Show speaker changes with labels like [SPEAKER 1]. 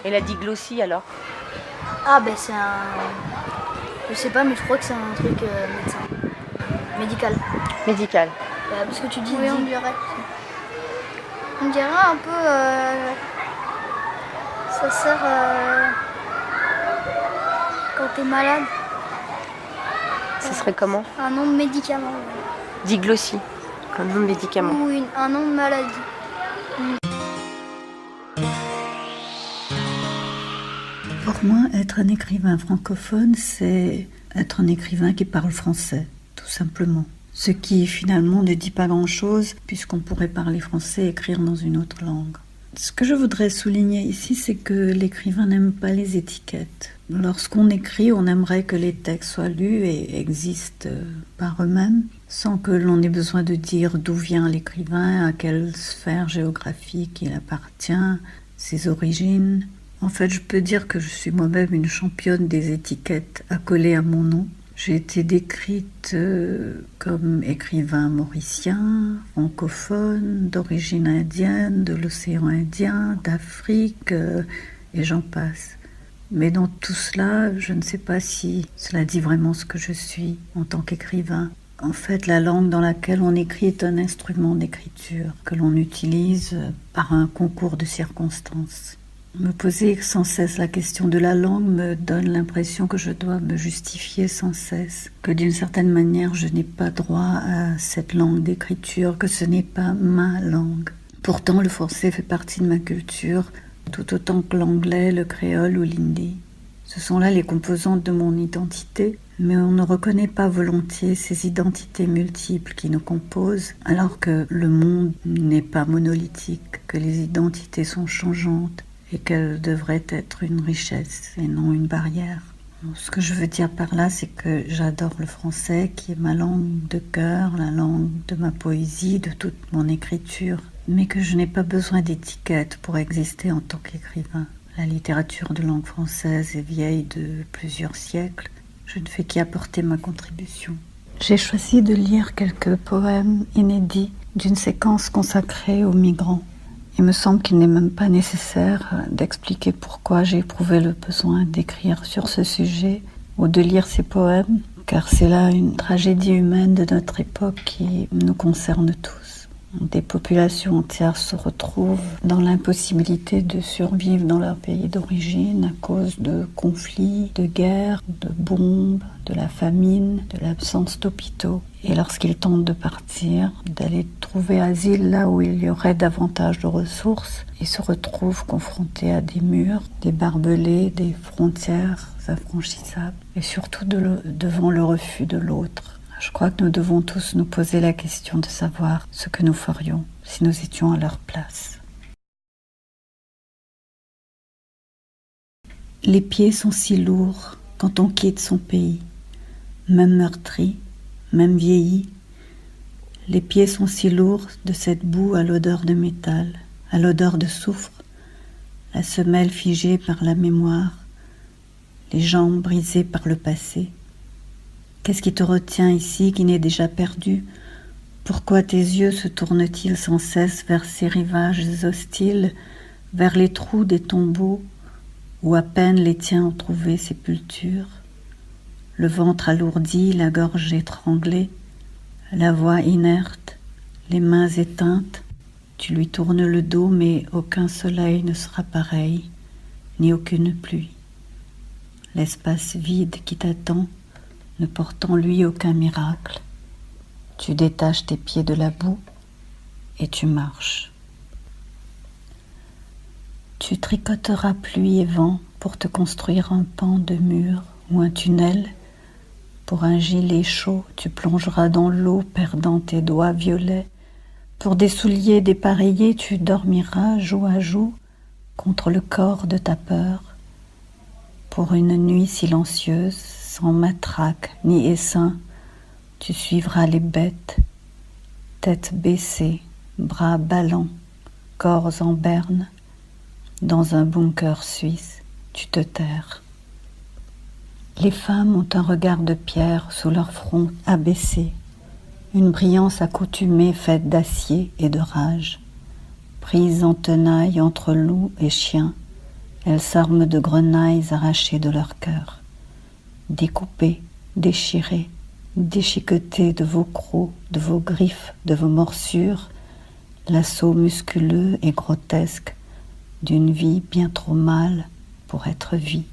[SPEAKER 1] Et la diglossie alors?
[SPEAKER 2] Ah ben c'est un... Je sais pas mais je crois que c'est un truc médecin. Médical.
[SPEAKER 1] Médical.
[SPEAKER 2] Parce que tu dis...
[SPEAKER 3] Oui, on dirait. On dirait un peu... ça sert quand t'es malade.
[SPEAKER 1] Ce serait comment?
[SPEAKER 3] Un nom de médicament.
[SPEAKER 1] Diglossie, un nom de médicament.
[SPEAKER 3] Ou un nom de maladie.
[SPEAKER 4] Pour moi, être un écrivain francophone, c'est être un écrivain qui parle français, tout simplement. Ce qui finalement ne dit pas grand-chose, puisqu'on pourrait parler français et écrire dans une autre langue. Ce que je voudrais souligner ici, c'est que l'écrivain n'aime pas les étiquettes. Lorsqu'on écrit, on aimerait que les textes soient lus et existent par eux-mêmes, sans que l'on ait besoin de dire d'où vient l'écrivain, à quelle sphère géographique il appartient, ses origines. En fait, je peux dire que je suis moi-même une championne des étiquettes accolées à mon nom. J'ai été décrite comme écrivain mauricien, francophone, d'origine indienne, de l'océan Indien, d'Afrique, et j'en passe. Mais dans tout cela, je ne sais pas si cela dit vraiment ce que je suis en tant qu'écrivain. En fait, la langue dans laquelle on écrit est un instrument d'écriture que l'on utilise par un concours de circonstances. Me poser sans cesse la question de la langue me donne l'impression que je dois me justifier sans cesse, que d'une certaine manière je n'ai pas droit à cette langue d'écriture, que ce n'est pas ma langue. Pourtant le français fait partie de ma culture, tout autant que l'anglais, le créole ou l'hindi. Ce sont là les composantes de mon identité, mais on ne reconnaît pas volontiers ces identités multiples qui nous composent, alors que le monde n'est pas monolithique, que les identités sont changeantes, et qu'elle devrait être une richesse et non une barrière. Ce que je veux dire par là, c'est que j'adore le français, qui est ma langue de cœur, la langue de ma poésie, de toute mon écriture, mais que je n'ai pas besoin d'étiquettes pour exister en tant qu'écrivain. La littérature de langue française est vieille de plusieurs siècles. Je ne fais qu'y apporter ma contribution. J'ai choisi de lire quelques poèmes inédits d'une séquence consacrée aux migrants. Il me semble qu'il n'est même pas nécessaire d'expliquer pourquoi j'ai éprouvé le besoin d'écrire sur ce sujet ou de lire ces poèmes, car c'est là une tragédie humaine de notre époque qui nous concerne tous. Des populations entières se retrouvent dans l'impossibilité de survivre dans leur pays d'origine à cause de conflits, de guerres, de bombes, de la famine, de l'absence d'hôpitaux. Et lorsqu'ils tentent de partir, d'aller trouver asile là où il y aurait davantage de ressources, ils se retrouvent confrontés à des murs, des barbelés, des frontières infranchissables, et surtout devant le refus de l'autre. Je crois que nous devons tous nous poser la question de savoir ce que nous ferions si nous étions à leur place. Les pieds sont si lourds quand on quitte son pays, même meurtri, même vieilli. Les pieds sont si lourds de cette boue à l'odeur de métal, à l'odeur de soufre, la semelle figée par la mémoire, les jambes brisées par le passé. Qu'est-ce qui te retient ici, qui n'est déjà perdu? Pourquoi tes yeux se tournent-ils sans cesse vers ces rivages hostiles, vers les trous des tombeaux, où à peine les tiens ont trouvé sépulture? Le ventre alourdi, la gorge étranglée, la voix inerte, les mains éteintes. Tu lui tournes le dos, mais aucun soleil ne sera pareil, ni aucune pluie. L'espace vide qui t'attend ne porte en lui aucun miracle. Tu détaches tes pieds de la boue et tu marches. Tu tricoteras pluie et vent pour te construire un pan de mur ou un tunnel. Pour un gilet chaud, tu plongeras dans l'eau, perdant tes doigts violets. Pour des souliers dépareillés, tu dormiras joue à joue contre le corps de ta peur. Pour une nuit silencieuse, sans matraque ni essaim, tu suivras les bêtes, tête baissée, bras ballants, corps en berne. Dans un bunker suisse, tu te terres. Les femmes ont un regard de pierre sous leur front abaissé, une brillance accoutumée faite d'acier et de rage. Prise en tenaille entre loup et chien, Elles s'arment de grenailles arrachées de leur cœur, découpées, déchirées, déchiquetées de vos crocs, de vos griffes, de vos morsures, l'assaut musculeux et grotesque d'une vie bien trop mâle pour être vie.